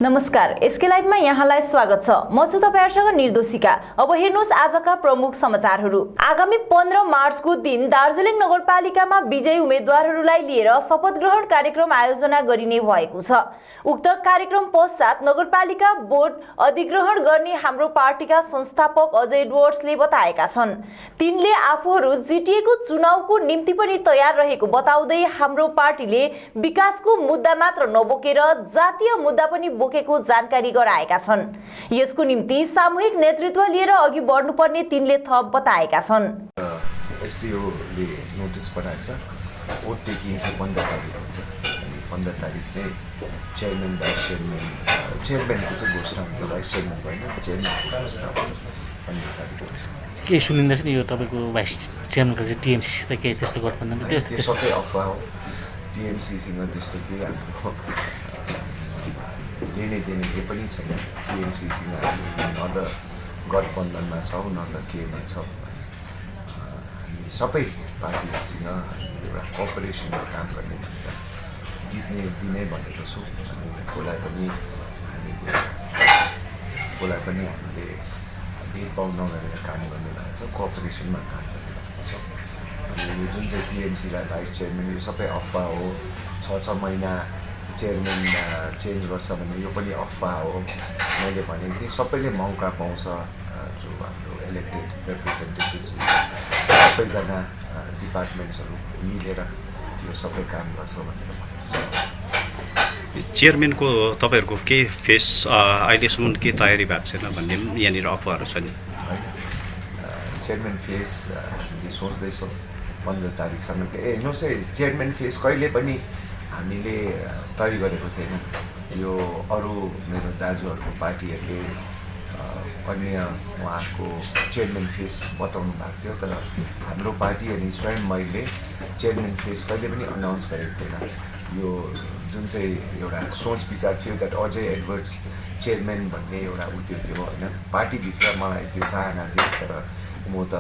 नमस्कार, एसके लाइभमा यहाँलाई स्वागत छ। म छु तपाईहरुसँग निर्दोषिका। अब हेर्नुस् आजका प्रमुख समाचारहरू। आगामी 15 मार्चको दिन दार्जिलिङ नगरपालिकामा विजयी उम्मेदवारहरूलाई लिएर शपथ ग्रहण कार्यक्रम आयोजना गरिने भएको छ। उक्त कार्यक्रम पश्चात नगरपालिका बोर्ड अधिग्रहण गर्ने हाम्रो पार्टीका संस्थापक अजय डुवर्सले बताएका छन्। तिनले आफूहरू जिटिएको चुनावको निम्ति पनि तयार रहेको बताउँदै हाम्रो पार्टीले विकासको मुद्दा मात्र नबोकेर जातीय मुद्दा पनि बोकेको जानकारी गराएका छन्। यसको निम्ति सामूहिक नेतृत्व लिएर अघि बढ्नुपर्ने तिनले थप बताएका छन्। एसडीओ ले नोटिस पठाएको छ। भोट टेकिङ चाहिँ 15 तारिक हुन्छ। 15 तारिकले चेयरम्यान भाइस चेयरम्यान चेयरम्यानको चाहिँ घोषणा हुन्छ। भाइस चेयरम्यान भएन, चेयरम्यानको घोषणा हुन्छ 15 तारिक हुन्छ। के सुनिँदैछ नि यो तपाईको भाइस चेयरम्यानको चाहिँ टीएमसी त के त्यस्तो गठबन्धन त्यो सबै अफवाह हो। टीएमसी सँग त्यस्तो के हाम्रो लेने देने के पनि छैन। टीएमसी सँग न त गठबन्धनमा छौँ न त केमा छौँ। हामी सबै पार्टीहरूसँग एउटा कोअपरेसनमा काम गर्ने भनेर जित्ने दिनै भनेको छु। कसलाई पनि हामीले भेदभाव नगरेर काम गर्ने भएको छ, कोअपरेसनमा काम गर्ने भएको छ। अनि यो जुन चाहिँ टीएमसीलाई भाइस चेयरम्यान यो सबै अफवाह हो। 6 महिना चेयरम्यान चेन्ज गर्छ भने यो पनि अफवाह हो। मैले भनेको थिएँ सबैले मौका पाउँछ। जो हाम्रो इलेक्टेड रिप्रेजेन्टेटिभ्स सबैजना डिपार्टमेन्ट्सहरू मिलेर यो सबै काम गर्छ भनेर भनेको छ। चेयरम्यानको तपाईहरुको के फेस अहिलेसम्म के तयारी भएको छैन भन्ने यहाँनिर अफवाहहरू छ नि। चेयरम्यान फेस हामीले सोच्दैछौँ 15 तारिकसम्म। हेर्नुहोस् है, चेयरम्यान फेस कहिले पनि हामीले तय गरेको थिएन। यो अरू मेरो दाजुहरूको पार्टीहरूले अन्य उहाँको चेयरम्यान फेस बताउनु भएको थियो, तर हाम्रो पार्टी अनि स्वयं मैले चेयरम्यान फेस कहिले पनि अनाउन्स गरेको थिएन। यो जुन चाहिँ एउटा सोच विचार थियो द्याट अजय एडवर्ड्स चेयरम्यान भन्ने एउटा त्यो होइन। पार्टीभित्र मलाई त्यो चाहना थियो, तर म त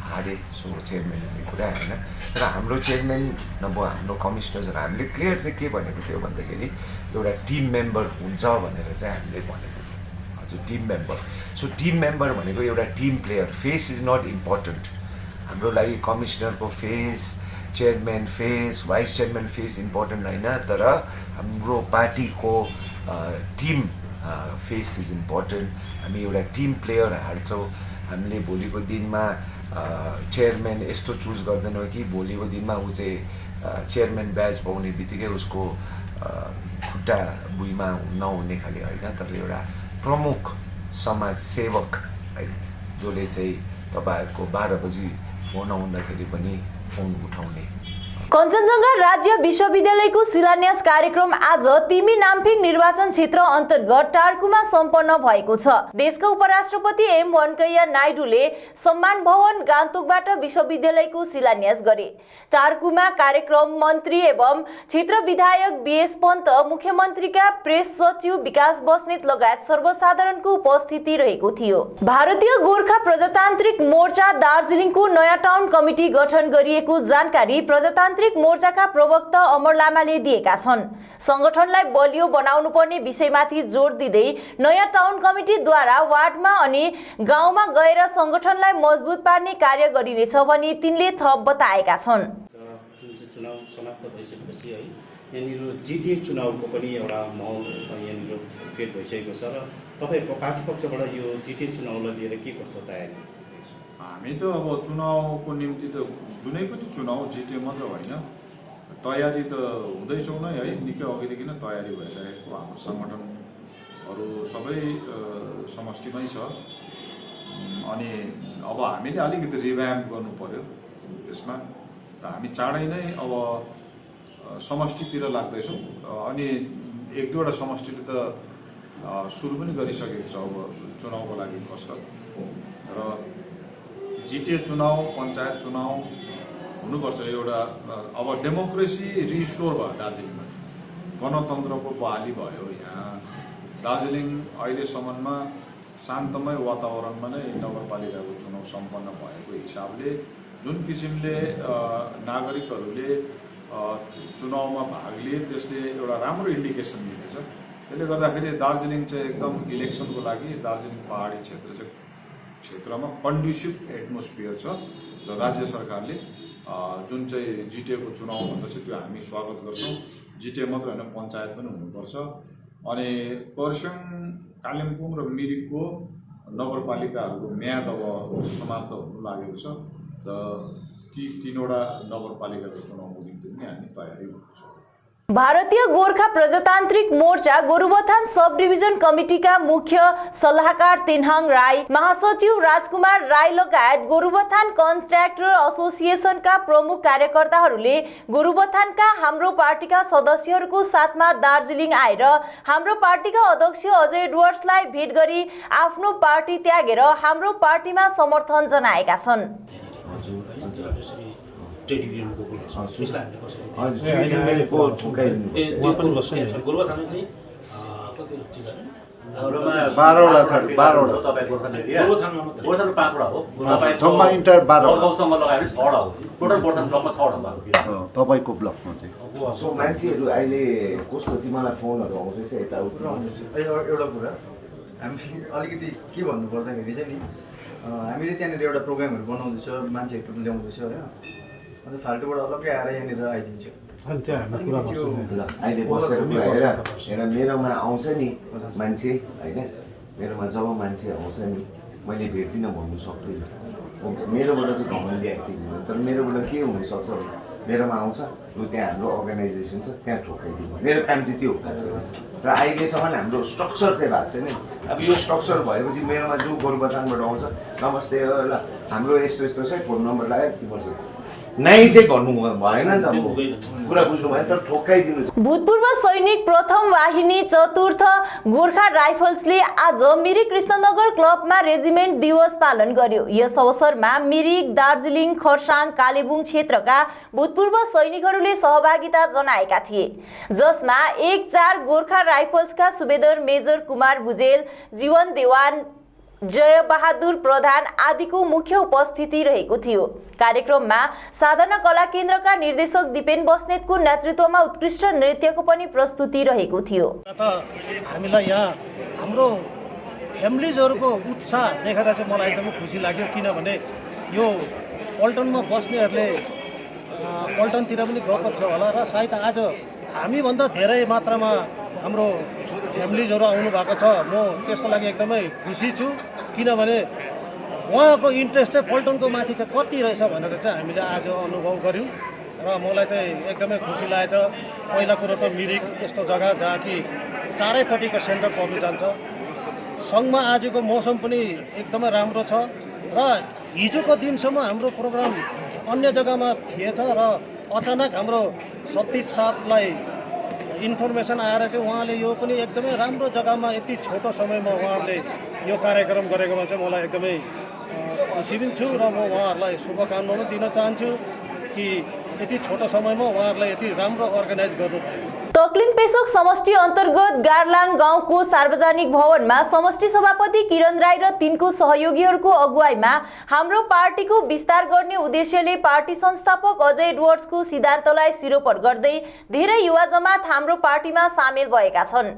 हारेँ सो चेयरम्यान भन्ने कुरा होइन। तर हाम्रो चेयरम्यान नभए हाम्रो कमिसनर्सहरू हामीले क्लियर चाहिँ के भनेको थियो भन्दाखेरि एउटा टिम मेम्बर हुन्छ भनेर चाहिँ हामीले भनेको थियो। हजुर, team member. So team member भनेको एउटा team player. Face is not important हाम्रो लागि। कमिसनरको face, chairman face, vice chairman face important होइन, तर हाम्रो पार्टीको टिम फेस इज इम्पोर्टेन्ट। हामी एउटा टिम प्लेयर हाल्छौँ। हामीले भोलिको दिनमा चेयरम्यान यस्तो चुज गर्दैनौँ कि भोलिको दिनमा ऊ चाहिँ चेयरम्यान ब्याज पाउने बित्तिकै उसको खुट्टा भुइँमा नहुने खाले होइन, तर एउटा प्रमुख समाज सेवक है, जसले चाहिँ तपाईँहरूको 12 बजी फोन आउँदाखेरि पनि फोन उठाउने। कञ्चनजङ्घा राज्य विश्वविद्यालयको शिलान्यास कार्यक्रम आज तिमी नाम्फिङ निर्वाचन क्षेत्र अन्तर्गत टार्कुमा सम्पन्न भएको छ। देशका उपराष्ट्रपति एम वेंकैया नायडूले सम्मान भवन गान्तोकबाट विश्वविद्यालयको शिलान्यास गरे। टार्कुमा कार्यक्रम मन्त्री एवं क्षेत्र विधायक बीएस पन्त, मुख्यमन्त्रीका प्रेस सचिव विकास बस्नेत लगायत सर्वसाधारणको उपस्थिति रहेको थियो। भारतीय गोर्खा प्रजातान्त्रिक मोर्चा दार्जिलिङको नयाँ टाउन कमिटी गठन गरिएको जानकारी प्रजातान्त्रिक मोर्चाका प्रवक्ता अमर लामाले दिएका छन्। संगठनलाई बलियो बनाउनु पर्ने विषयमाथि जोड दिँदै नयाँ टाउन कमिटीद्वारा वार्डमा अनि गाउँमा गएर संगठनलाई मजबुत पार्ने कार्य गरिनेछ भनी तिनले थप बताएका छन्। चुनाव समाप्त भइसकेपछि है यहाँनिर जिटिए चुनावको पनि एउटा माहौल यहाँनिर क्रिएट भइसकेको छ र तपाईहरुको पार्टी पक्षबाट यो जिटिए चुनावलाई लिएर के कस्तो तयारी? हामी त अब चुनावको निम्ति त जुनै पनि चुनाव जिटिए मात्र होइन, तयारी त हुँदैछौँ नै है। निकै अघिदेखि नै तयारी भइरहेको हाम्रो सङ्गठनहरू सबै समष्टिमै छ। अनि अब हामीले अलिकति रिभ्याम्प गर्नु पर्यो त्यसमा, र हामी चाँडै नै अब समष्टितिर लाग्दैछौँ। अनि 1-2वटा समष्टिले त सुरु पनि गरिसकेको छ अब चुनावको लागि कसरत। र जिटिए चुनाव, पञ्चायत चुनाव हुनुपर्छ। एउटा अब डेमोक्रेसी रिस्टोर भयो दार्जिलिङमा, गणतन्त्रको बहाली भयो। यहाँ दार्जिलिङ अहिलेसम्ममा शान्तमय वातावरणमा नै नगरपालिकाको चुनाव सम्पन्न भएको हिसाबले जुन किसिमले नागरिकहरूले चुनावमा भाग लिए त्यसले एउटा राम्रो इन्डिकेसन दिनेछ। त्यसले गर्दाखेरि दार्जिलिङ चाहिँ एकदम इलेक्सनको लागि दार्जिलिङ पहाडी क्षेत्रमा कन्ड्युसिभ एटमोस्फियर छ र राज्य सरकारले जुन चाहिँ जिटिएको चुनाव भन्दैछ त्यो हामी स्वागत गर्छौँ। जिटिए मात्र होइन पञ्चायत पनि हुनुपर्छ। अनि खरसाङ कालिम्पोङ र मिरिकको नगरपालिकाहरूको म्याद अब समाप्त हुनु लागेको छ र ती 3वटा नगरपालिकाको चुनावको निम्ति पनि हामी तयारी गर्छौँ। भारतीय गोर्खा प्रजातान्त्रिक मोर्चा गोरुबथान सब डिभिजन कमिटीका मुख्य सल्लाहकार तेन्हाङ राई, महासचिव राजकुमार राई लगायत गोरुबथान कन्ट्र्याक्टर एसोसिएसनका प्रमुख कार्यकर्ताहरूले गोरुबथानका हाम्रो पार्टीका सदस्यहरूको साथमा दार्जिलिङ आएर हाम्रो पार्टीका अध्यक्ष अजय एडवर्ड्सलाई भेट गरी आफ्नो पार्टी त्यागेर हाम्रो पार्टीमा समर्थन जनाएका छन्। तपाईँको ब्लकमा चाहिँ सो मान्छेहरू अहिले कस्तो तिमीलाई फोनहरू आउँदैछ यताउति? एउटा कुरा हामी अलिकति के भन्नु पर्दाखेरि चाहिँ नि हामीले त्यहाँनिर एउटा प्रोग्रामहरू बनाउँदैछ, मान्छेहरू ल्याउँदैछ होइन, अन्त फाल्टुबाट अलग्गै आएर यहाँनिर आइदिन्छ। अहिले बसेर हेर मेरोमा आउँछ नि मान्छे होइन, मेरोमा जब मान्छे आउँछ नि मैले भेट्दिनँ भन्नु सक्दिनँ। मेरोबाट चाहिँ घमण्डी एक्टिभ हुँदैन, तर मेरोबाट के हुनसक्छ भने मेरोमा आउँछ लु त्यहाँ हाम्रो अर्गनाइजेसन छ त्यहाँ ठोकाइदिनु, मेरो काम चाहिँ त्यो भएको छ। र अहिलेसम्म हाम्रो स्ट्रक्चर चाहिँ भएको छैन। अब यो स्ट्रक्चर भएपछि मेरोमा जो गोरुबथानबाट आउँछ नमस्ते ल हाम्रो यस्तो यस्तो छ फोन नम्बर लगायो के भन्छ नाइ चाहिँ भन्नु भएन नि त, कुरा बुझ्नु भएन, तर ठोक्काइदिनु। भूतपूर्व सैनिक प्रथम वाहिनी चतुर्थ गोर्खा राइफल्सले आज मिरिक कृष्णनगर क्लबमा रेजिमेन्ट दिवस पालन गर्यो। यस अवसरमा मिरिक, दार्जिलिङ, खरसाङ, कालेबुङ क्षेत्रका भूतपूर्व सैनिकहरूले सहभागिता जनाएका थिए, जसमा 1-4 गोर्खा राइफल्सका सुबेदार मेजर कुमार भुजेल, जीवन देवान, जय बहादुर प्रधान आदिको मुख्य उपस्थिति रहेको थियो। कार्यक्रममा साधना कला केन्द्रका निर्देशक दिपेन बस्नेतको नेतृत्वमा उत्कृष्ट नृत्यको पनि प्रस्तुति रहेको थियो। हामीलाई यहाँ हाम्रो फ्यामिलीजहरूको उत्साह देखेर चाहिँ मलाई एकदमै खुसी लाग्यो, किनभने यो पल्टनमा बस्नेहरूले पल्टनतिर पनि गएको थियो होला र सायद आज हामीभन्दा धेरै मात्रामा हाम्रो फ्यामिलीजहरू आउनु भएको छ। म त्यसको लागि एकदमै खुसी छु, किनभने उहाँको इन्ट्रेस्ट चाहिँ पल्टनको माथि चाहिँ कति रहेछ भनेर चाहिँ हामीले आज अनुभव गऱ्यौँ र मलाई चाहिँ एकदमै खुसी लागेछ। पहिला कुरो त मिरिक यस्तो जग्गा जहाँ कि चारैपट्टिको सेन्टर पर्नु जान्छ, सङ्घमा आजको मौसम पनि एकदमै राम्रो छ र हिजोको दिनसम्म हाम्रो प्रोग्राम अन्य जग्गामा थिएछ र अचानक हाम्रो सतीश साहबलाई इन्फर्मेसन आएर चाहिँ उहाँले यो पनि एकदमै राम्रो जग्गामा यति छोटो समयमा उहाँहरूले यो कार्यक्रम गरेकोमा चाहिँ मलाई एकदमै खुसी पनि छु र म उहाँहरूलाई शुभकामना पनि दिन चाहन्छु कि यति छोटो समयमा उहाँहरूलाई यति राम्रो अर्गनाइज गर्नुभयो। तक्लिङ पेसोक समष्टि अन्तर्गत गार्लाङ गाउँको सार्वजनिक भवनमा समष्टि सभापति किरण राई र तिनको सहयोगीहरूको अगुवाईमा हाम्रो पार्टीको विस्तार गर्ने उद्देश्यले पार्टी संस्थापक अजय एडवर्ड्सको सिद्धान्तलाई सिरोपर गर्दै धेरै युवा जमात हाम्रो पार्टीमा सामेल भएका छन्।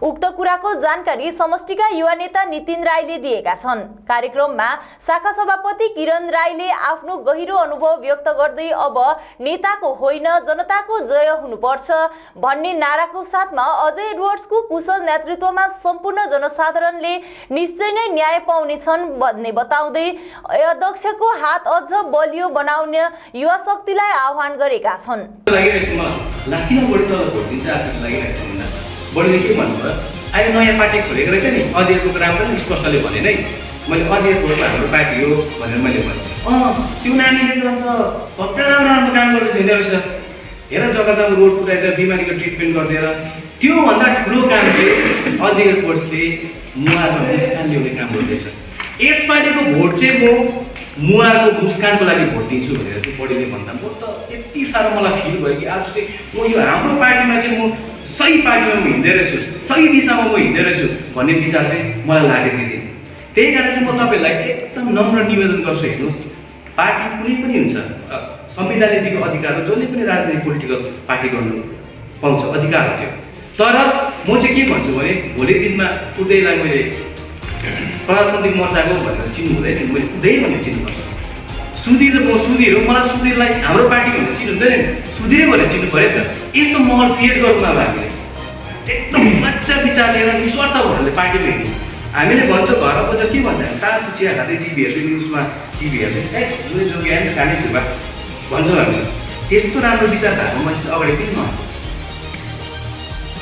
उक्त कुराको जानकारी समष्टिका युवा नेता नितिन राईले दिएका छन्। कार्यक्रममा शाखा सभापति किरण राईले आफ्नो गहिरो अनुभव व्यक्त गर्दै अब नेताको होइन जनताको जय हुनुपर्छ भन्ने नाराको साथमा अजय एडवर्ड्सको कुशल नेतृत्वमा सम्पूर्ण जनसाधारणले निश्चय नै न्याय पाउनेछन् भन्ने बताउँदै अध्यक्षको हात अझ बलियो बनाउने युवा शक्तिलाई आह्वान गरेका छन्। बढीले के भन्नुभयो, अहिले नयाँ पार्टी खोलेको रहेछ नि, अध्ययको कुरा पनि स्पष्टले भने नै मैले अध्ययको हाम्रो पार्टी हो भनेर मैले भने त्यो नानीले त अन्त कत्रो राम्रो काम गरेर हिँड्दो रहेछ, हेर जग्गा जग्गा रोड पुऱ्याएर बिमारीको ट्रिटमेन्ट गरिदिएर। त्योभन्दा ठुलो काम चाहिँ अजय एडवर्ड्सले मुहारमा मुस्कान ल्याउने काम गर्दैछ। यसपालिको भोट चाहिँ म मुहारको मुस्कानको लागि भोट दिन्छु भनेर चाहिँ बढीले भन्दा म त यति साह्रो मलाई फिल भयो कि आज चाहिँ म यो हाम्रो पार्टीमा चाहिँ म सही पार्टीमा म हिँड्दै रहेछु, सही दिशामा म हिँड्दै रहेछु भन्ने विचार चाहिँ मलाई लाग्यो त्यो दिन। त्यही कारण चाहिँ म तपाईँहरूलाई एकदम नम्र निवेदन गर्छु, हेर्नुहोस् पार्टी कुनै पनि हुन्छ, संविधानले दिएको अधिकार हो, जसले पनि राजनीतिक पोलिटिकल पार्टी गर्नु पाउँछ, अधिकार हो त्यो। तर म चाहिँ के भन्छु भने भोलिको दिनमा उदयलाई मैले प्रजातान्त्रिक मोर्चाको भनेर चिन्नु हुँदैन, मैले उदय भनेर चिन्नुपर्छ। सुधीर म सुधीर हो, मलाई सुधीरलाई हाम्रो पार्टी भनेर चिन्नु हुँदैन नि, सुधीरै भनेर चिन्नु पऱ्यो नि त। यस्तो महल क्रिएट गरौँ अब हामीले, एकदम सच्चा विचार लिएर निस्वार्थ भएर पार्टीमा हिँड्नु। हामीले भन्छौँ घरमा बसेर के भन्छ, तातो चिया खाँदै टिभी हेर्दै न्युजमा टिभी हेर्दै जो ज्ञान खाने भन्छौँ हामीले। त्यस्तो राम्रो विचारधाराको मान्छे अगाडि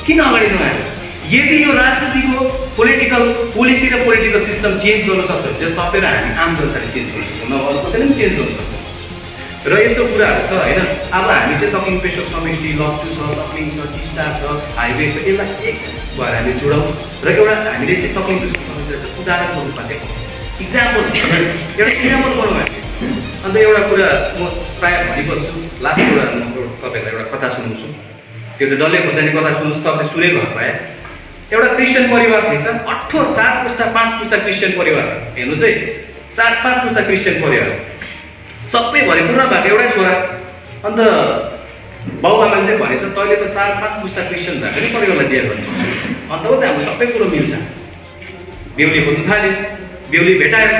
किन अगाडि नआयो? यदि यो राजनीतिको पोलिटिकल पोलिसी र पोलिटिकल सिस्टम चेन्ज गर्न सक्छ भने तपाईँ र हामी आम जनताले चेन्ज गर्न सक्छौँ, नभए कसैले पनि चेन्ज गर्न सक्छौँ। र यस्तो कुराहरू छ होइन। अब हामी चाहिँ तकिङ पेसोक समष्टि लप्चू छ, तकिङ छ, टिस्टा छ, हाइवे छ, यसलाई एक भएर हामी जोडौँ र एउटा हामीले चाहिँ तकिङ पेसोक समष्टिलाई उदाहरणको रूपमा देखाउँ, इक्जाम्पल गरौँ हामी। अन्त एउटा कुरा म प्रायः भनिबस्छु, लास्ट कुरा म तपाईँहरूलाई एउटा कथा सुनाउँछु। त्यो त डल्ले खोर्सानी कथा सुन्नु सबले सुने घर पाए। एउटा क्रिस्चियन परिवार थिएछ, 4 पुस्ता 5 पुस्ता क्रिस्चियन परिवार। हेर्नुहोस् है, 4-5 पुस्ता क्रिस्चियन परिवार, सबै भरिपूर्ण भएको एउटै छोरा। अन्त बाबुआमाले चाहिँ भनेछ तैँले त 4-5 पुस्ता क्रिस्चियन भएको नि परिवारलाई बिहा गर्नुपर्छ। अन्त हो त हाम्रो सबै कुरो मिल्छ। बेहुली खोज्नु थाल्यो, बेहुली भेटायो,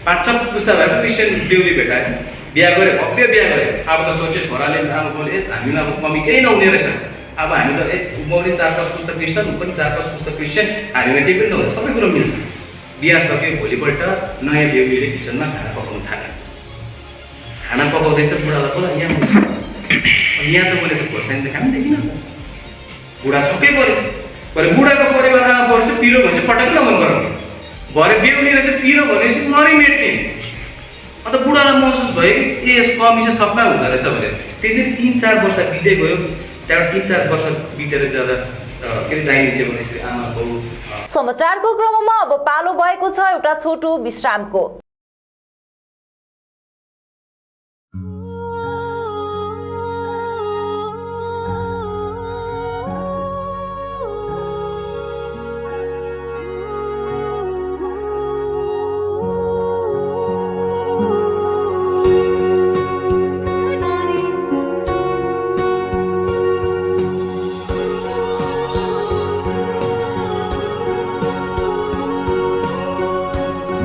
5-6 पुस्ता भएको क्रिस्चियन बेहुली भेटायो, बिहा गऱ्यो, भव्य बिहा गऱ्यो। अब त सोचे छोराले आमाले हामीलाई अब कमी केही नहुने रहेछ, अब हामी त म पनि 4-5 पुस्ता क्रिस्चियन, ऊ पनि 4-5 पुस्ता क्रिस्चियन, हामीलाई केही पनि नहुन्छ, सबै कुरो मिल्छ। बिहा सक्यो, भोलिपल्ट नयाँ बेहुलीले किचनमा खाना पकाउनु थाल्यो। खाना पकाउँदैछ, बुढालाई बोला यहाँ त मैले त खोर्सानी त खानु देखिनँ त। बुढा सबै पऱ्यो, भरे बुढाको परिवार आमा पर्छ पिरो भन्छ, पटक्क मन गराउने। भरे बेहुली रहेछ पिरो भनेपछि नरिमेट्ने। अन्त बुढालाई महसुस भयो कि यस कमी चाहिँ सबमा हुँदो रहेछ भनेर। त्यसरी 3-4 वर्ष बित्दै गयो। त्यहाँबाट 3-4 वर्ष बितेर जाँदा के अरे दाइने भनेपछि आमा बाउ। समाचारको क्रममा अब पालो भएको छ एउटा छोटो विश्रामको।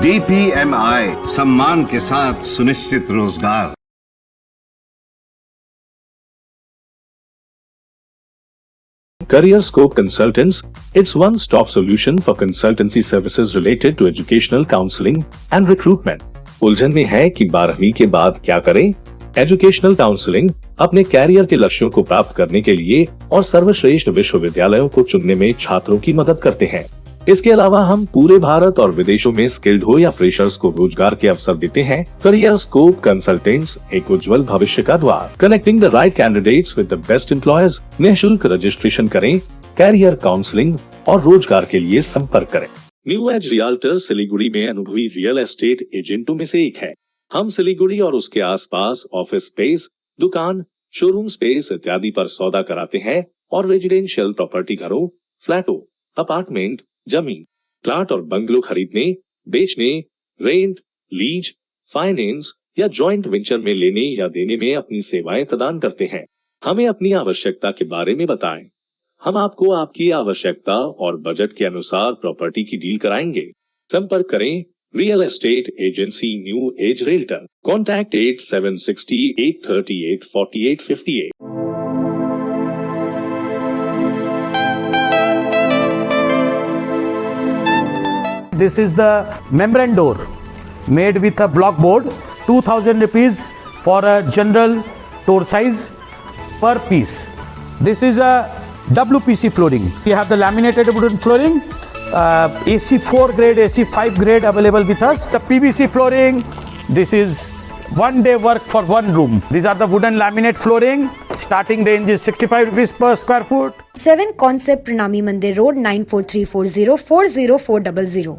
DPMI सम्मान के साथ सुनिश्चित रोजगार। CareerScope Consultants, it's one-stop solution for consultancy services related to educational counseling and recruitment. उलझन में है कि 12वीं के बाद क्या करें? एजुकेशनल काउंसलिंग अपने कैरियर के लक्ष्यों को प्राप्त करने के लिए और सर्वश्रेष्ठ विश्वविद्यालयों को चुनने में छात्रों की मदद करते हैं। इसके अलावा हम पूरे भारत और विदेशों में स्किल्ड हो या फ्रेशर्स को रोजगार के अवसर देते हैं। CareerScope Consultants, एक उज्जवल भविष्य का द्वार। Connecting the right candidates with the best employers. निःशुल्क रजिस्ट्रेशन करें, कैरियर काउंसलिंग और रोजगार के लिए संपर्क करें। न्यू एज रियल्टर सिलीगुड़ी में अनुभवी रियल एस्टेट एजेंटों में से एक है। हम सिलीगुड़ी और उसके आसपास ऑफिस स्पेस, दुकान, शोरूम स्पेस इत्यादि पर सौदा कराते हैं और रेजिडेंशियल प्रॉपर्टी घरों, फ्लैटों, अपार्टमेंट, जमीन, प्लाट और बंगलो खरीदने, बेचने, रेंट, लीज, फाइनेंस या जॉइंट वेंचर में लेने या देने में अपनी सेवाएं प्रदान करते हैं। हमें अपनी आवश्यकता के बारे में बताएं। हम आपको आपकी आवश्यकता और बजट के अनुसार प्रॉपर्टी की डील कराएंगे। संपर्क करें real estate agency new age realtor. Contact 8760 838 4858। This is the membrane door made with a block board, 2000 rupees for a general door size per piece. This is a WPC flooring. We have the laminated wooden flooring, AC4 grade, AC5 grade available with us. The PVC flooring, this is one day work for one room. These are the wooden laminate flooring. Starting range is 65 rupees per square foot. 7 Concept Pranami Mandir Road 9434040400 400.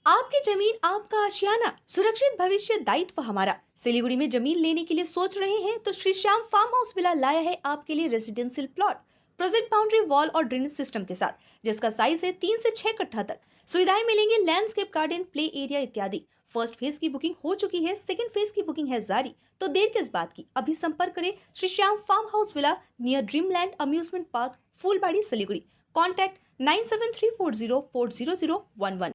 आपकी जमीन आपका आशियाना, सुरक्षित भविष्य दायित्व हमारा। सिलीगुड़ी में जमीन लेने के लिए सोच रहे हैं तो Shri Shyam farm house villa लाया है आपके लिए residential plot, project boundary wall और ड्रेनेज सिस्टम के साथ, जिसका साइज है 3 से 6 कट्ठा तक। सुविधाएं मिलेंगी लैंडस्केप गार्डन, प्ले एरिया इत्यादि। फर्स्ट फेज की बुकिंग हो चुकी है, सेकंड फेज की बुकिंग है जारी। तो देर किस बात की, अभी संपर्क करें Shri Shyam farm house villa near Dreamland amusement park, Phulbari, Siliguri. Contact 9734040011.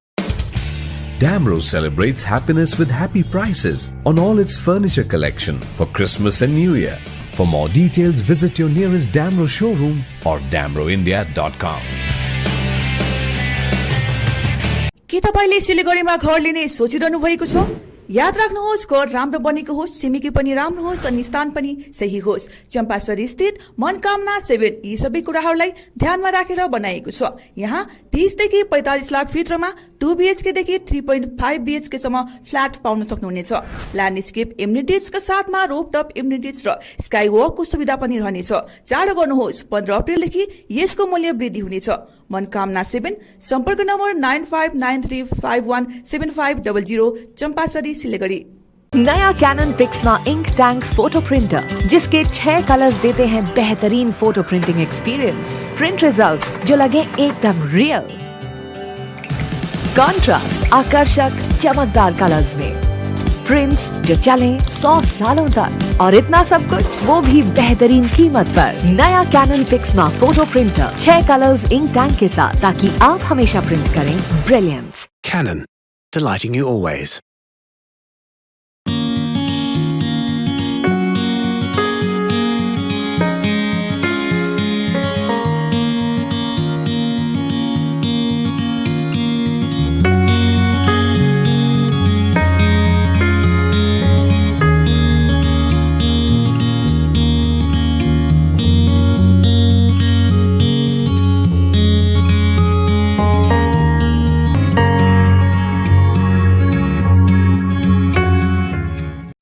Damro celebrates happiness with happy prices on all its furniture collection for Christmas and New Year. For more details, visit your nearest Damro showroom or damroindia.com. के तपाईले सिलिगुडीमा घर लिने सोचिरहनु भएको छ? याद राख्नुहोस्, घर राम्रो बनेको होस्, छिमेकी पनि राम्रो होस् अनि स्थान पनि सही होस्। चम्पासरी स्थित मनकामना 7 यी सबै कुराहरूलाई ध्यानमा राखेर बनाएको छ। यहाँ 30 देखि 45 लाख भित्रमा 2 BHK देखि 3.5 BHK सम्म फ्ल्याट पाउन सक्नुहुनेछ। ल्यान्डस्केप एम्युनिटिजका साथमा रोपटप एम्युनिटिज र स्काई वकको सुविधा पनि रहनेछ। चाँडो गर्नुहोस्, 15 अप्रिलदेखि यसको मूल्य वृद्धि हुनेछ। मनकामना 7 सम्पर्क नम्बर 9593517500 चंपासरी सिलीगुड़ी। नया Canon Pixma ink tank photo printer जिसके 6 कलर्स देते हैं बेहतरीन photo printing experience. Print results जो लगे एकदम रियल, कंट्रास्ट आकर्षक चमकदार कलर्स में, प्रिंट्स जो चले 100 सालों तक, और इतना सब कुछ वो भी बेहतरीन कीमत पर। नया Canon Pixma photo printer 6 colours ink tank के साथ, ताकि आप हमेशा प्रिंट करें brilliance. Canon, delighting you always.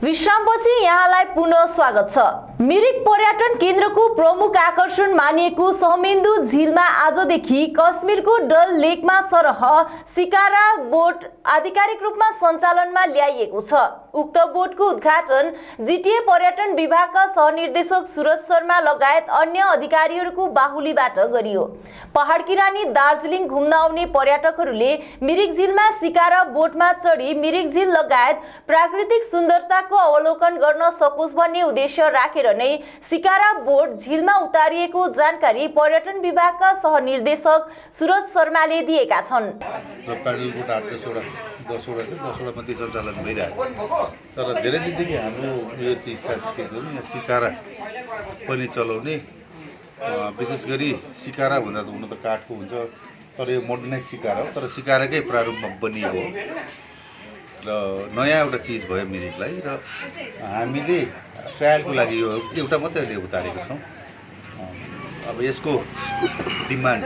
विश्रामपछि यहाँलाई पुनः स्वागत छ। मिरिक पर्यटन केन्द्रको प्रमुख आकर्षण मानिएको सहमेन्दु झिलमा आजदेखि कश्मीरको डल लेकमा सरह सिकारा बोट आधिकारिक रूपमा सञ्चालनमा ल्याइएको छ। उक्त बोटको उद्घाटन जिटिए पर्यटन विभागका सहनिर्देशक सुरज शर्मा लगायत अन्य अधिकारीहरूको बाहुलीबाट गरियो। पहाडकी रानी दार्जिलिङ घुम्न आउने पर्यटकहरूले मिरिक झिलमा सिकारा बोटमा चढी मिरिक झिल लगायत प्राकृतिक सुन्दरताको अवलोकन गर्न सकोस् भन्ने उद्देश्य राखेर नै सिकारा बोट झिलमा उतारिएको जानकारी पर्यटन विभागका सहनिर्देशक सुरज शर्माले दिएका छन्। दसवटा मध्ये सञ्चालन भइरहेको तर धेरै दिनदेखि हाम्रो यो चाहिँ इच्छा के थियो भने सिकारा पनि चलाउने, विशेष गरी सिकारा भन्दा त हुन त काठको हुन्छ तर यो मोडर्नाइज सिकारा हो, तर सिकाराकै प्रारूपमा बनिएको हो र नयाँ एउटा चिज भयो मिरिकलाई। र हामीले ट्रायलको लागि यो एउटा मात्रै अहिले उतारेको छौँ। अब यसको डिमान्ड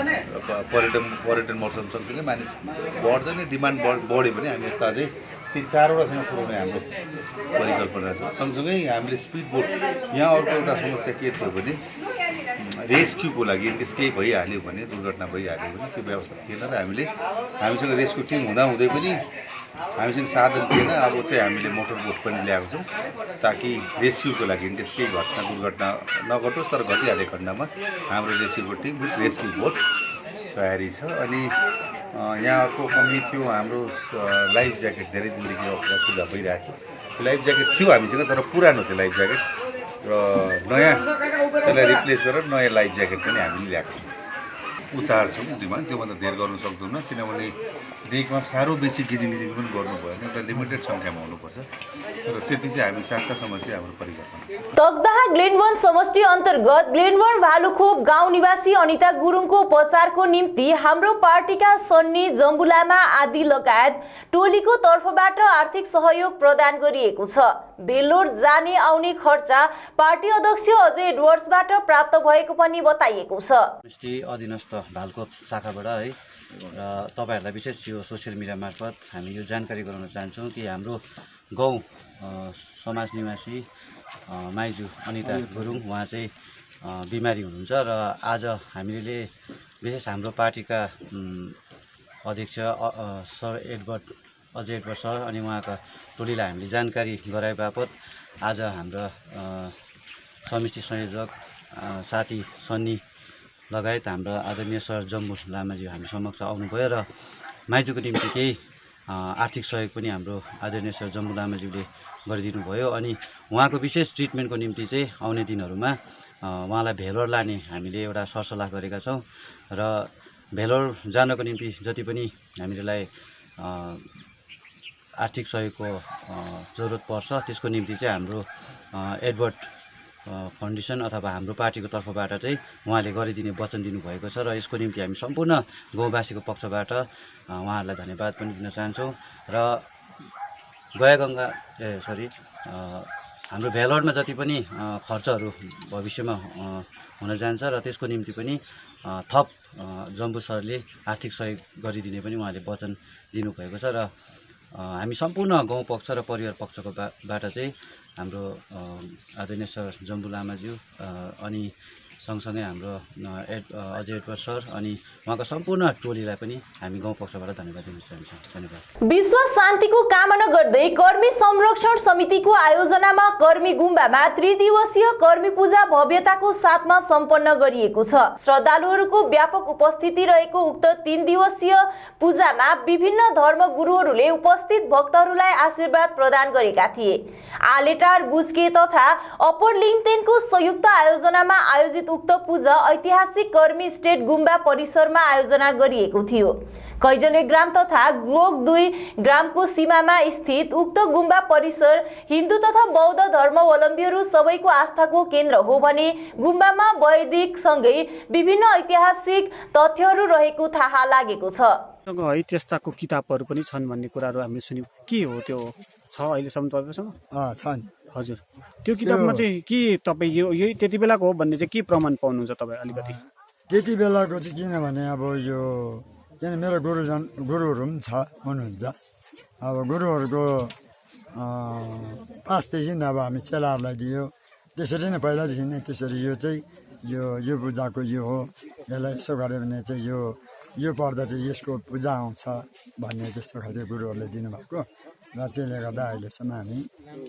पर्यटन मौसम सँगसँगै मानिस बढ्छ नि, डिमान्ड बढ्यो भने हामी यसलाई अझै 3-4वटासम्म पुऱ्याउने हाम्रो परिकल्पना छ। सँगसँगै हामीले स्पिड बोट, यहाँ अर्को एउटा समस्या के थियो भने रेस्क्युको लागि इनकेस केही भइहाल्यो भने, दुर्घटना भइहाल्यो भने त्यो व्यवस्था थिएन र हामीसँग रेस्क्यु टिम हुँदाहुँदै पनि हामीसँग साधन थिएन। अब चाहिँ हामीले मोटर बोट पनि ल्याएको छौँ ताकि रेस्क्युको लागि इनकेस केही दुर्घटना नघटोस्, तर घटिहालेको खण्डमा हाम्रो रेस्क्युको टिम विथ रेस्क्यु बोट तयारी छ। अनि यहाँ अर्को कमी थियो, हाम्रो लाइफ ज्याकेट धेरै दिनदेखि असुविधा भइरहेको थियो। लाइफ ज्याकेट थियो हामीसँग तर पुरानो थियो लाइफ ज्याकेट, र नयाँ त्यसलाई रिप्लेस गरेर नयाँ लाइफ ज्याकेट पनि हामीले ल्याएको छौँ, उतार्छौँ। त्योभन्दा धेर गर्न सक्दैनौँ किनभने देखमा साह्रो बेसी गिजिङ पनि गर्नु भएन, एउटा लिमिटेड सङ्ख्यामा हुनुपर्छ। तर त्यति चाहिँ हामी 4टासम्म चाहिँ हाम्रो परिकल्पना छ। तकदाह ग्लेनवन समष्टि अन्तर्गत ग्लेनवन भालुखोप गाउँ निवासी अनिता गुरुङको उपचारको निम्ति हाम्रो पार्टीका सन्नी जम्बुलामा आदि लगायत टोलीको तर्फबाट आर्थिक सहयोग प्रदान गरिएको छ। भेल्लोर जाने आउने खर्च पार्टी अध्यक्ष अजय एडवर्ड्सबाट प्राप्त भएको पनि बताइएको छ। अधीनस्थ भालुखोप शाखाबाट है र तपाईहरुलाई विशेष यो सोसियल मिडिया मार्फत हामी यो जानकारी गराउन चाहन्छौँ कि हाम्रो गाउँ समाज निवासी माइजू अनिता गुरुङ उहाँ चाहिँ बिमारी हुनुहुन्छ र आज हामीले विशेष हाम्रो पार्टीका अध्यक्ष सर अजय एडवर्ड सर अनि उहाँका टोलीलाई हामीले जानकारी गराए बापत आज हाम्रो समिति संयोजक साथी सन्नी लगायत हाम्रो आदरणीय सर जम्बु लामाज्यू हामी समक्ष आउनुभयो र माइजूको निम्ति केही आर्थिक सहयोग पनि हाम्रो आदरणीय सर जम्बु लामाज्यूले गरिदिनु भयो। अनि उहाँको विशेष ट्रिटमेन्टको निम्ति चाहिँ आउने दिनहरूमा उहाँलाई भेलोर लाने हामीले एउटा सरसल्लाह गरेका छौँ र भेलोर जानको निम्ति जति पनि हामीलाई आर्थिक सहयोगको जरुरत पर्छ त्यसको निम्ति चाहिँ हाम्रो एडवर्ड फाउन्डेसन अथवा हाम्रो पार्टीको तर्फबाट चाहिँ उहाँले गरिदिने वचन दिनुभएको छ र यसको निम्ति हामी सम्पूर्ण गाउँवासीको पक्षबाट उहाँहरूलाई धन्यवाद पनि दिन चाहन्छौँ र हाम्रो भेलोरमा जति पनि खर्चहरू भविष्यमा हुन जान्छ र त्यसको निम्ति पनि थप जम्बु सरले आर्थिक सहयोग गरिदिने पनि उहाँले वचन दिनुभएको छ र हामी सम्पूर्ण गाउँ पक्ष र परिवार पक्षको बाट चाहिँ हाम्रो आदरणीय सर जम्बु लामाज्यू अनि सँगसँगै हाम्रो अजय एडवर्ड सर अनि उहाँको सम्पूर्ण टोलीलाई पनि हामी गाउँ पक्षबाट धन्यवाद दिन चाहन्छौँ। धन्यवाद। विश्व शान्तिको कामना गर्दै कर्मी संरक्षण समितिको आयोजनामा कर्मी गुम्बामा त्रिदिवसीय कर्मी पूजा भव्यताको साथमा सम्पन्न गरिएको छ। श्रद्धालुहरूको व्यापक उपस्थिति रहेको उक्त 3 दिवसीय पूजामा विभिन्न धर्मगुरुहरूले उपस्थित भक्तहरूलाई आशीर्वाद प्रदान गरेका थिए। आलेटार बुस्के तथा अप्पर लिङतेनको संयुक्त आयोजनामा आयोजित उक्त पूजा ऐतिहासिक कर्मी स्टेट गुम्बा परिसरमा आयोजना गरिएको थियो। कैजले ग्राम तथा गोग 2 ग्रामको सीमामा स्थित उक्त गुम्बा परिसर हिन्दू तथा बौद्ध धर्मावलम्बीहरू सबैको आस्थाको केन्द्र हो भने गुम्बामा वैदिक सँगै विभिन्न ऐतिहासिक तथ्यहरू रहेको थाहा लागेको छ। है त्यस्ताको किताबहरू पनि छन् भन्ने कुराहरू हामीले सुन्यौँ। के हो त्यो छ अहिलेसम्म तपाईँसँग? छ नि। हजुर, त्यो किताबमा चाहिँ के तपाईँ यो त्यति बेलाको हो भन्ने चाहिँ के प्रमाण पाउनुहुन्छ तपाईँ अलिकति? त्यति बेलाको चाहिँ किनभने अब यो किन मेरो गुरुहरू पनि हुनुहुन्छ। अब गुरुहरूको पासदेखि अब हामी चेलाहरूलाई दियो त्यसरी नै पहिलादेखि नै त्यसरी यो चाहिँ यो पूजाको यो हो, यसलाई यसो गऱ्यो भने चाहिँ यो पर्दा चाहिँ यसको पूजा आउँछ भन्ने त्यस्तो खाले गुरुहरूले दिनुभएको र त्यसले गर्दा अहिलेसम्म हामी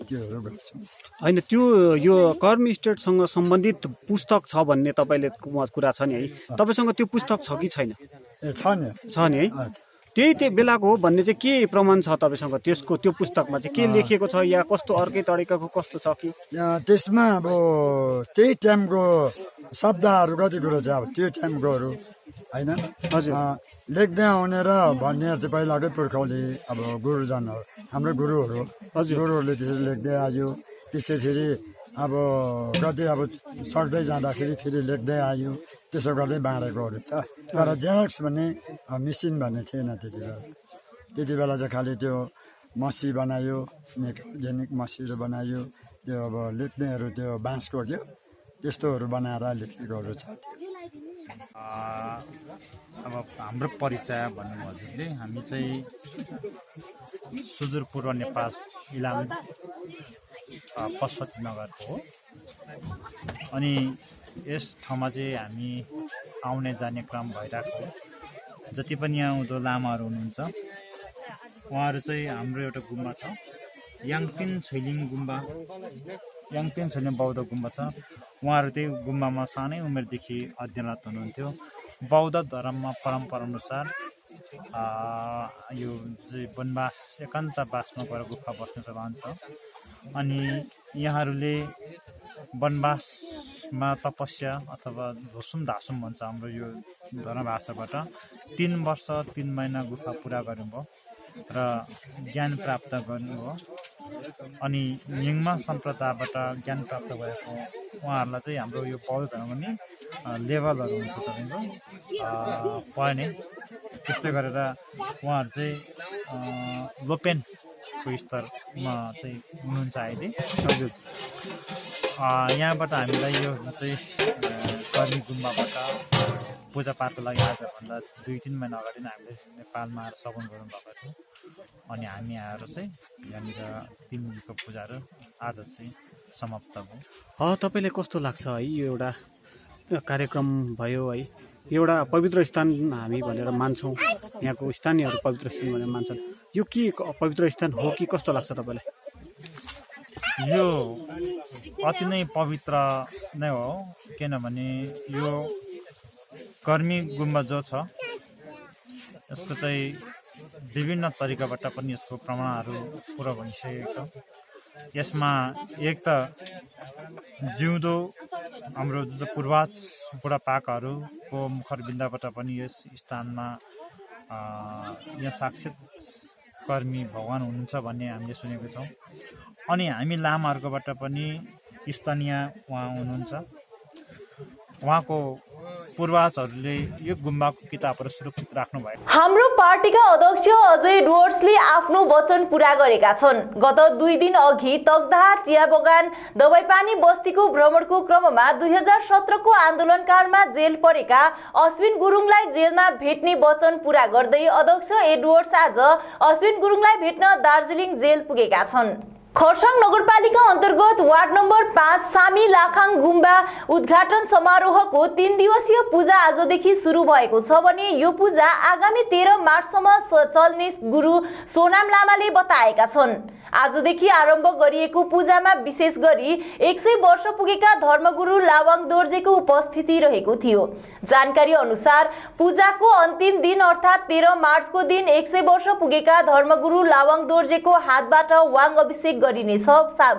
त्योहरू गर्छौँ। होइन, त्यो यो कर्मी स्टेटसँग सम्बन्धित पुस्तक छ भन्ने तपाईँले कुरा छ नि है, तपाईँसँग त्यो पुस्तक छ कि छैन? छ नि है। त्यही बेलाको हो भन्ने चाहिँ के प्रमाण छ तपाईँसँग? त्यो पुस्तकमा चाहिँ के लेखिएको छ या कस्तो अर्कै तरिकाको कस्तो छ कि? त्यसमा अब त्यही टाइमको शब्दहरू कति कुरो छ, अब त्यो टाइमकोहरू होइन लेख्दै आउने र भन्नेहरू चाहिँ पहिलाकै पुर्खौली अब गुरुजनहरू हाम्रो गुरुहरूले त्यसरी लेख्दै आयो। पछि फेरि अब कति अब सक्दै जाँदाखेरि फेरि लेख्दै आयो, त्यसो गर्दै बाँडेकोहरू छ। तर जेरक्स भन्ने मेसिन भन्ने थिएन त्यति बेला चाहिँ खालि त्यो मसी बनायो, जेनिक मसीहरू बनायो, त्यो अब लेख्नेहरू त्यो बाँसको क्या त्यस्तोहरू बनाएर लेखेकोहरू छ। अब हाम्रो परिचय भन्नु हजुरले, हामी चाहिँ सुदूरपूर्व नेपाल इलाम पशुपति नगरको हो। अनि यस ठाउँमा चाहिँ हामी आउने जाने क्रम भइरहेको हो। जति पनि यहाँ उँधो लामाहरू हुनुहुन्छ उहाँहरू चाहिँ हाम्रो एउटा गुम्बा छ, याङपिन छैलिङ गुम्बा, याङपिन छैलिङ बौद्ध गुम्बा छ। उहाँहरू त्यही गुम्बामा सानै उमेरदेखि अध्ययनरत हुनुहुन्थ्यो। बौद्ध धर्ममा परम्परा अनुसार यो चाहिँ वनवास एकान्तवासमा गएर गुफा बस्ने चलन छ। अनि यहाँहरूले वनवासमा तपस्या अथवा धुसुम धासुम भन्छ हाम्रो यो धर्म भाषाबाट 3 वर्ष 3 महिना गुफा पुरा गर्नुभयो र ज्ञान प्राप्त गर्नुभयो। अनि यङमा सम्प्रदायबाट ज्ञान प्राप्त भएको उहाँहरूलाई चाहिँ हाम्रो यो बौद्ध धर्ममा नि लेभलहरू हुन्छ तपाईँको पढ्ने। त्यस्तै गरेर उहाँहरू चाहिँ लोपेनको स्तरमा चाहिँ हुनुहुन्छ अहिले। हजुर, यहाँबाट हामीलाई यो चाहिँ कर्मी गुम्बाबाट पूजापाठको लागि आजभन्दा 2-3 महिना अगाडि नै हामीले नेपालमा आएर सगुन गर्नुभएको थियो। अनि हामी आएर चाहिँ यहाँनिर 3 दिनको पूजाहरू आज चाहिँ समाप्त भयो। तपाईँलाई कस्तो लाग्छ है यो एउटा कार्यक्रम भयो है, एउटा पवित्र स्थान हामी भनेर मान्छौँ, यहाँको स्थानीयहरू पवित्र स्थान भनेर मान्छन्, यो के पवित्र स्थान हो कि कस्तो लाग्छ तपाईँलाई? यो अति नै पवित्र नै हो, किनभने यो कर्मी गुम्बा जो छ यसको चाहिँ विभिन्न तरिकाबाट पनि यसको प्रमाणहरू पुरा भइसकेको छ। यसमा एक त जिउँदो हाम्रो जुन पूर्वज बुढापाकाहरूको मुखरबिन्दबाट पनि यस स्थानमा यहाँ साक्षात कर्मी भगवान हुनुहुन्छ भन्ने हामीले सुनेको छौँ। अनि हामी लामाहरूकोबाट पनि स्थानीय उहाँ हुनुहुन्छ, उहाँको पूर्वजहरूले यो गुम्बाको किताबहरू सुरक्षित राख्नु भयो। हाम्रो पार्टीका अध्यक्ष अजय डुवर्सले आफ्नो वचन पूरा गरेका छन्। गत 2 दिन अघि तकदाह चिया बगान दबाईपानी बस्तीको भ्रमणको क्रममा 2017 को आन्दोलनकालमा जेल परेका अश्विन गुरुङलाई जेलमा भेट्ने वचन पूरा गर्दै अध्यक्ष एडवर्ड्स आज अश्विन गुरुङलाई भेट्न दार्जिलिङ जेल पुगेका छन्। खरसाङ नगरपालिका अन्तर्गत वार्ड नम्बर 5 सामी लाखाङ गुम्बा उद्घाटन समारोहको 3 दिवसीय पूजा आजदेखि सुरु भएको छ भने यो पूजा आगामी 13 मार्चसम्म चल्ने गुरु सोनाम लामाले बताएका छन्। आजदेखि आरम्भ गरिएको पूजामा विशेष गरी 100 वर्ष पुगेका धर्मगुरु लावाङ दोर्जेको उपस्थिति रहेको थियो। जानकारी अनुसार पूजाको अन्तिम दिन अर्थात् 13 मार्चको दिन 100 वर्ष पुगेका धर्मगुरु लावाङ दोर्जेको हातबाट वाङ अभिषेक गरिनेछ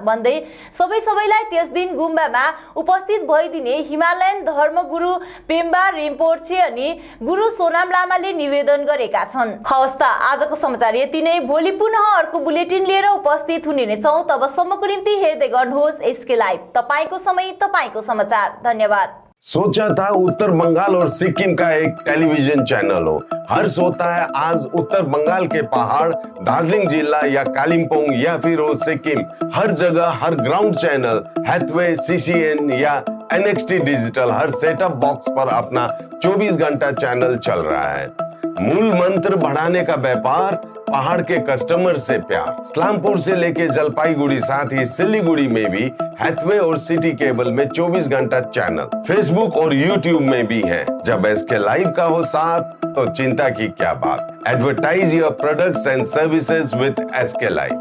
भन्दै सबैलाई त्यस दिन गुम्बामा उपस्थित भइदिने हिमालयन धर्मगुरु पेम्बा रिम्पोर्छे अनि गुरु सोनाम लामाले निवेदन गरेका छन्। हवस् त आजको समाचार यति नै। भोलि पुनः अर्को बुलेटिन लिएर उपस्थित हुने नै छौं। तबसम्मको निम्ति हेर्दै गर्नुहोस् एसके लाइभ, तपाईको समय तपाईको समाचार। धन्यवाद। सोचा था उत्तर बंगाल और सिक्किम का एक टेलीविजन चैनल हो। हर्ष होता है आज उत्तर बंगाल के पहाड़, दार्जिलिंग जिला या कालिम्पोंग या फिर हो सिक्किम, हर जगह हर ग्राउंड चैनल हैथवे, सीसीएन या एनएक्सटी डिजिटल हर सेटअप बॉक्स पर अपना 24 घंटा चैनल चल रहा है। मूल मंत्र बढ़ाने का व्यापार, पहाड़ के कस्टमर से प्यार। इस्लामपुर से लेके जलपाईगुड़ी साथ ही सिलीगुड़ी में भी हैथवे और सिटी केबल में 24 घंटा चैनल, फेसबुक और यूट्यूब में भी है। जब एसके लाइव का हो साथ तो चिंता की क्या बात। Advertise your products and services with SK live.